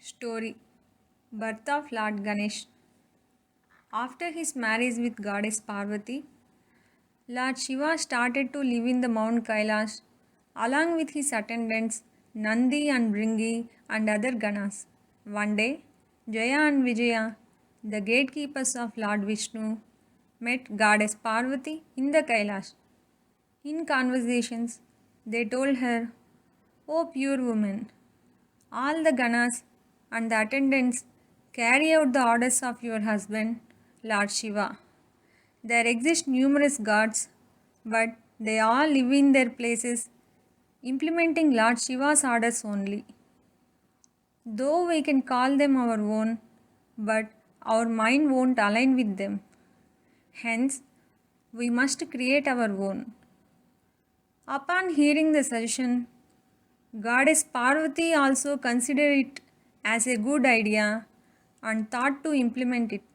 Story: Birth of Lord Ganesh. After his marriage with goddess Parvati, Lord Shiva started to live in the Mount Kailash along with his attendants Nandi and Bringi and other Ganas. One day, Jaya and Vijaya, the gatekeepers of Lord Vishnu, met goddess Parvati in the Kailash. In conversations, they told her, "O pure woman, all the Ganas and the attendants carry out the orders of your husband, Lord Shiva. There exist numerous gods, but they all live in their places, implementing Lord Shiva's orders only. Though we can call them our own, but our mind won't align with them. Hence, we must create our own." Upon hearing the suggestion, Goddess Parvati also considered it as a good idea and thought to implement it.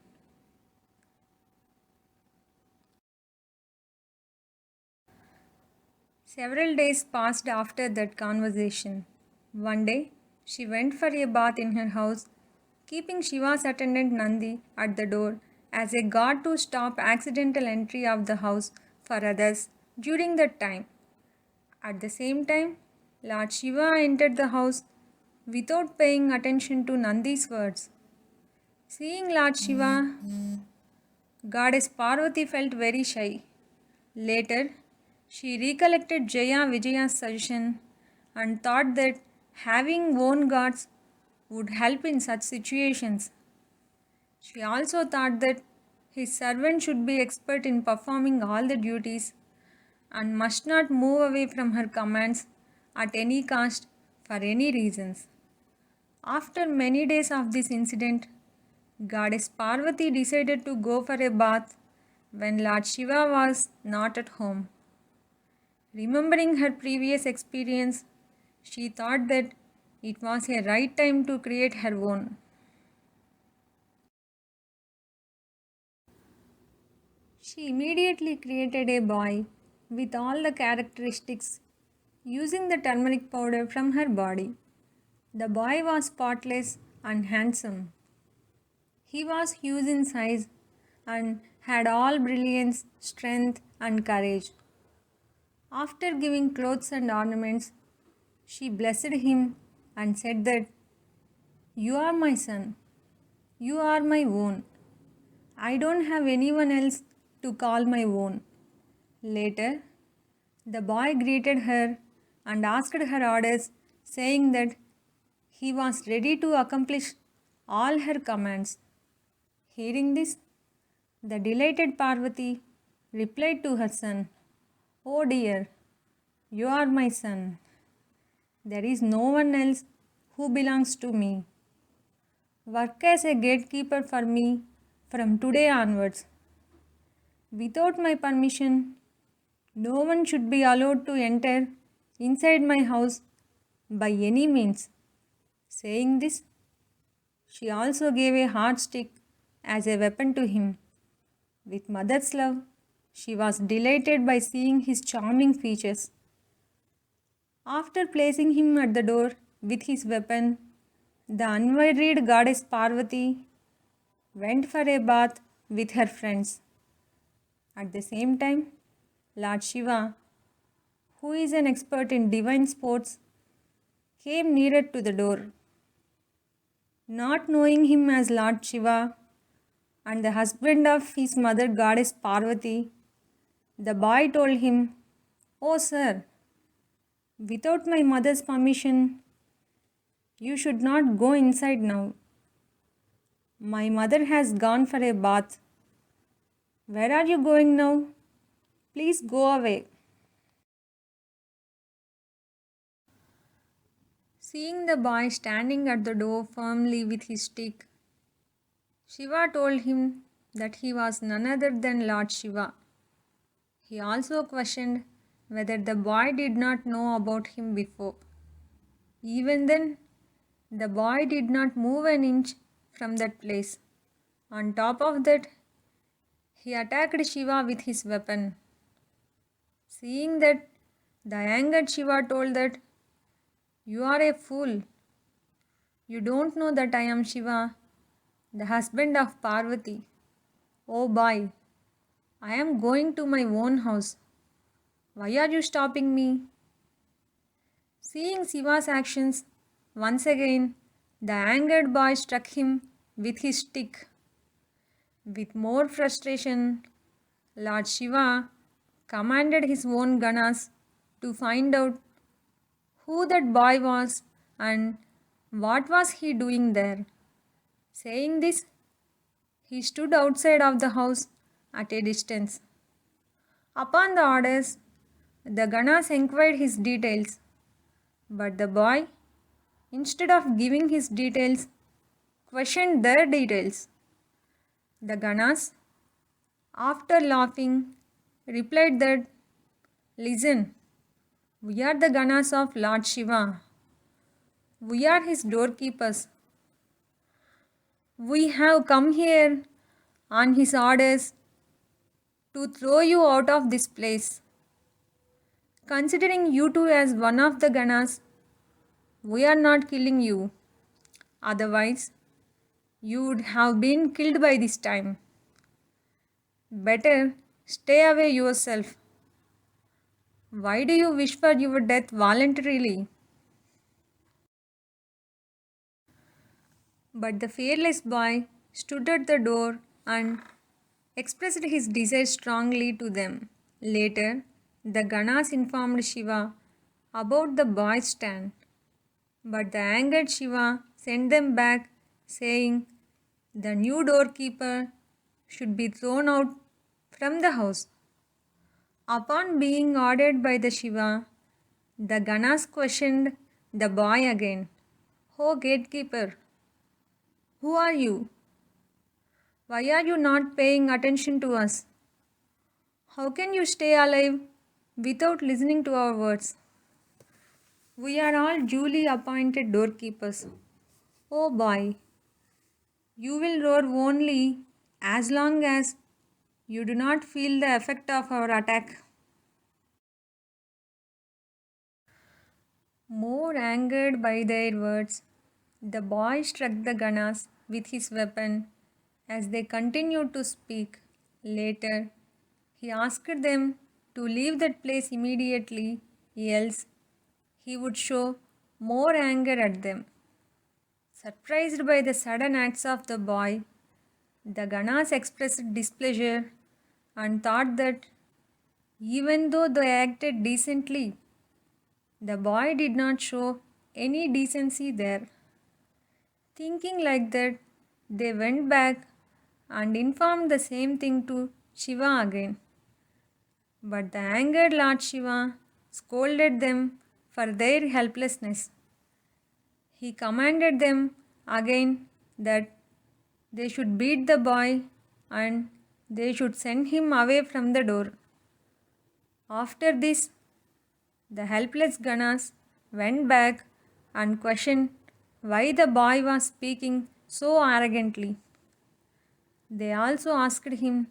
Several days passed after that conversation. One day, she went for a bath in her house, keeping Shiva's attendant Nandi at the door as a guard to stop accidental entry of the house for others during that time. At the same time, Lord Shiva entered the house without paying attention to Nandi's words. Seeing Lord Shiva, Goddess Parvati felt very shy. Later, she recollected Jaya Vijaya's suggestion and thought that having own gods would help in such situations. She also thought that his servant should be expert in performing all the duties and must not move away from her commands at any cost for any reasons. After many days of this incident, Goddess Parvati decided to go for a bath when Lord Shiva was not at home. Remembering her previous experience, she thought that it was a right time to create her own. She immediately created a boy with all the characteristics using the turmeric powder from her body. The boy was spotless and handsome. He was huge in size and had all brilliance, strength, and courage. After giving clothes and ornaments, she blessed him and said that, "You are my son. You are my own. I don't have anyone else to call my own." Later, the boy greeted her and asked her orders, saying that he was ready to accomplish all her commands. Hearing this, the delighted Parvati replied to her son, "Oh dear, you are my son. There is no one else who belongs to me. Work as a gatekeeper for me from today onwards. Without my permission, no one should be allowed to enter inside my house by any means." Saying this, she also gave a hard stick as a weapon to him. With mother's love, she was delighted by seeing his charming features. After placing him at the door with his weapon, the unwearied goddess Parvati went for a bath with her friends. At the same time, Lord Shiva, who is an expert in divine sports, came nearer to the door. Not knowing him as Lord Shiva and the husband of his mother goddess Parvati, the boy told him, "Oh sir, without my mother's permission, you should not go inside now. My mother has gone for a bath. Where are you going now? Please go away." Seeing the boy standing at the door firmly with his stick, Shiva told him that he was none other than Lord Shiva. He also questioned whether the boy did not know about him before. Even then, the boy did not move an inch from that place. On top of that, he attacked Shiva with his weapon. Seeing that, the angered Shiva told that, "You are a fool. You don't know that I am Shiva, the husband of Parvati. Oh boy, I am going to my own house. Why are you stopping me? Seeing Shiva's actions, once again, the angered boy struck him with his stick. With more frustration, Lord Shiva commanded his own Ganas to find out who that boy was and what was he doing there. Saying this, he stood outside of the house at a distance. Upon the orders, the Ganas inquired his details, but the boy, instead of giving his details, questioned their details. The Ganas, after laughing, replied that, "Listen, we are the Ganas of Lord Shiva. We are his doorkeepers. We have come here on his orders to throw you out of this place. Considering you two as one of the Ganas, we are not killing you. Otherwise, you would have been killed by this time. Better stay away yourself. Why do you wish for your death voluntarily?" But the fearless boy stood at the door and expressed his desire strongly to them. Later, the Ganas informed Shiva about the boy's stand, but the angered Shiva sent them back, saying the new doorkeeper should be thrown out from the house. Upon being ordered by the Shiva, the Ganas questioned the boy again. "Oh gatekeeper, who are you? Why are you not paying attention to us? How can you stay alive without listening to our words? We are all duly appointed doorkeepers. Oh boy, you will roar only as long as you do not feel the effect of our attack." More angered by their words, the boy struck the Ganas with his weapon as they continued to speak. Later, he asked them to leave that place immediately, else he would show more anger at them. Surprised by the sudden acts of the boy, the Ganas expressed displeasure and thought that even though they acted decently, the boy did not show any decency there. Thinking like that, they went back and informed the same thing to Shiva again. But the angered Lord Shiva scolded them for their helplessness. He commanded them again that they should beat the boy and they should send him away from the door. After this, the helpless Ganas went back and questioned why the boy was speaking so arrogantly. They also asked him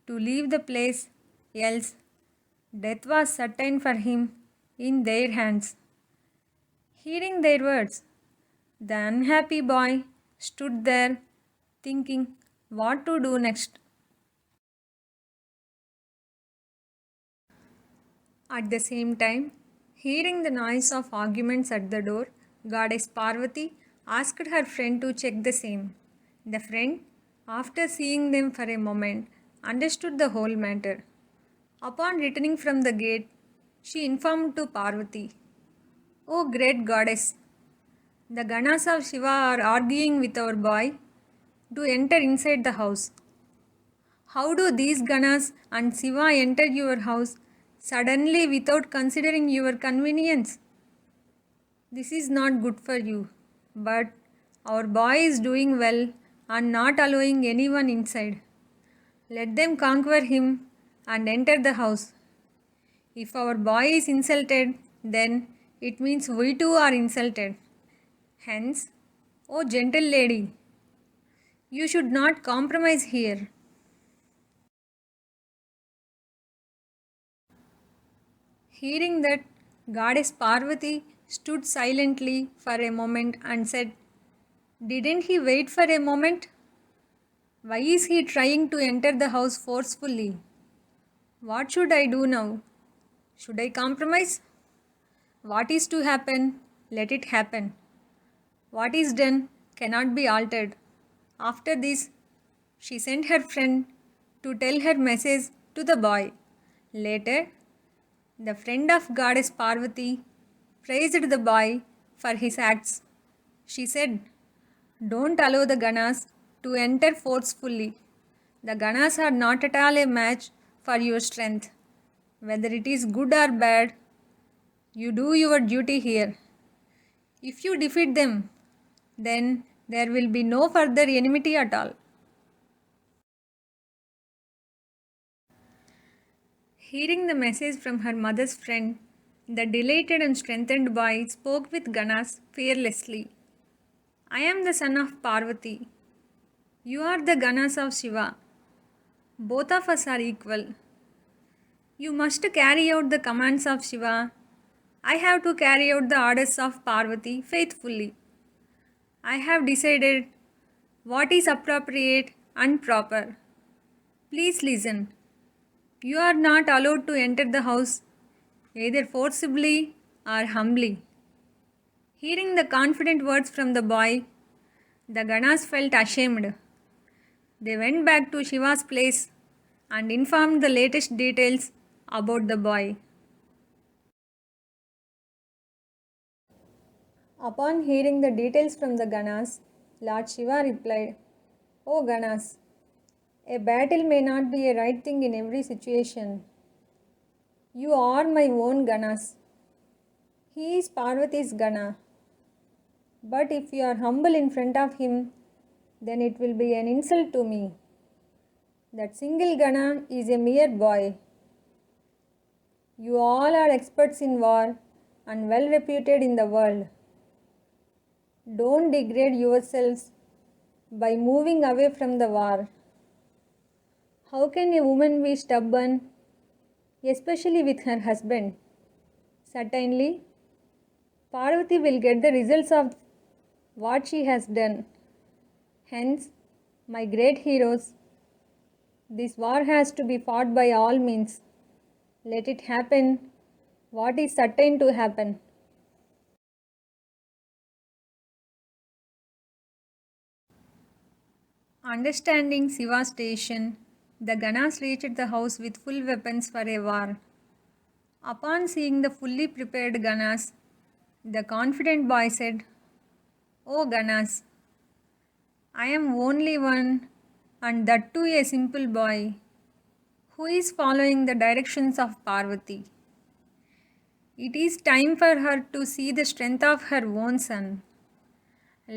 to leave the place, else death was certain for him in their hands. Hearing their words, the unhappy boy stood there thinking what to do next. At the same time, hearing the noise of arguments at the door, goddess Parvati asked her friend to check the same. The friend, after seeing them for a moment, understood the whole matter. Upon returning from the gate, she informed to Parvati, "O great goddess, the Ganas of Shiva are arguing with our boy to enter inside the house. How do these Ganas and Shiva enter your house suddenly without considering your convenience? This is not good for you, but our boy is doing well and not allowing anyone inside. Let them conquer him and enter the house. If our boy is insulted, then it means we too are insulted. Hence, O gentle lady, you should not compromise here." Hearing that, goddess Parvati stood silently for a moment and said, Didn't he wait for a moment? Why is he trying to enter the house forcefully? What should I do now? Should I compromise? What is to happen? Let it happen. What is done cannot be altered. After this, she sent her friend to tell her message to the boy. Later, the friend of goddess Parvati praised the boy for his acts. She said, "Don't allow the Ganas to enter forcefully. The Ganas are not at all a match for your strength. Whether it is good or bad, you do your duty here. If you defeat them, then there will be no further enmity at all." Hearing the message from her mother's friend, the delighted and strengthened boy spoke with Ganas fearlessly. "I am the son of Parvati. You are the Ganas of Shiva. Both of us are equal. You must carry out the commands of Shiva. I have to carry out the orders of Parvati faithfully. I have decided what is appropriate and proper. Please listen. You are not allowed to enter the house either forcibly or humbly." Hearing the confident words from the boy, the Ganas felt ashamed. They went back to Shiva's place and informed the latest details about the boy. Upon hearing the details from the Ganas, Lord Shiva replied, "O Ganas, a battle may not be a right thing in every situation. You are my own Ganas. He is Parvati's Gana. But if you are humble in front of him, then it will be an insult to me. That single Gana is a mere boy. You all are experts in war and well reputed in the world. Don't degrade yourselves by moving away from the war. How can a woman be stubborn, especially with her husband? Certainly, Parvati will get the results of what she has done. Hence, my great heroes, this war has to be fought by all means. Let it happen what is certain to happen." Understanding Shiva's station, the Ganas reached the house with full weapons for a war. Upon seeing the fully prepared Ganas, the confident boy said, "O Ganas, I am only one, and that too a simple boy, who is following the directions of Parvati. It is time for her to see the strength of her own son.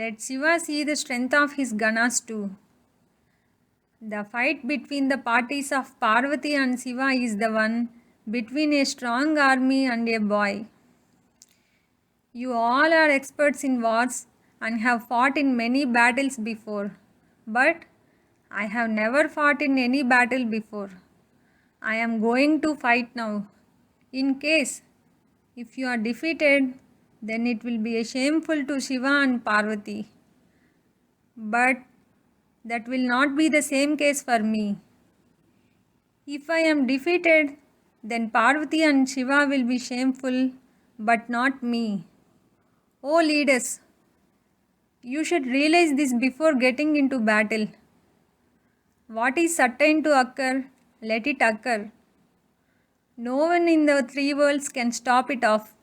Let Shiva see the strength of his Ganas too. The fight between the parties of Parvati and Shiva is the one between a strong army and a boy. You all are experts in wars and have fought in many battles before, but I have never fought in any battle before. I am going to fight now. In case if you are defeated, then it will be shameful to Shiva and Parvati. But that will not be the same case for me. If I am defeated, then Parvati and Shiva will be shameful, but not me. O leaders, you should realize this before getting into battle. What is certain to occur, let it occur. No one in the three worlds can stop it off.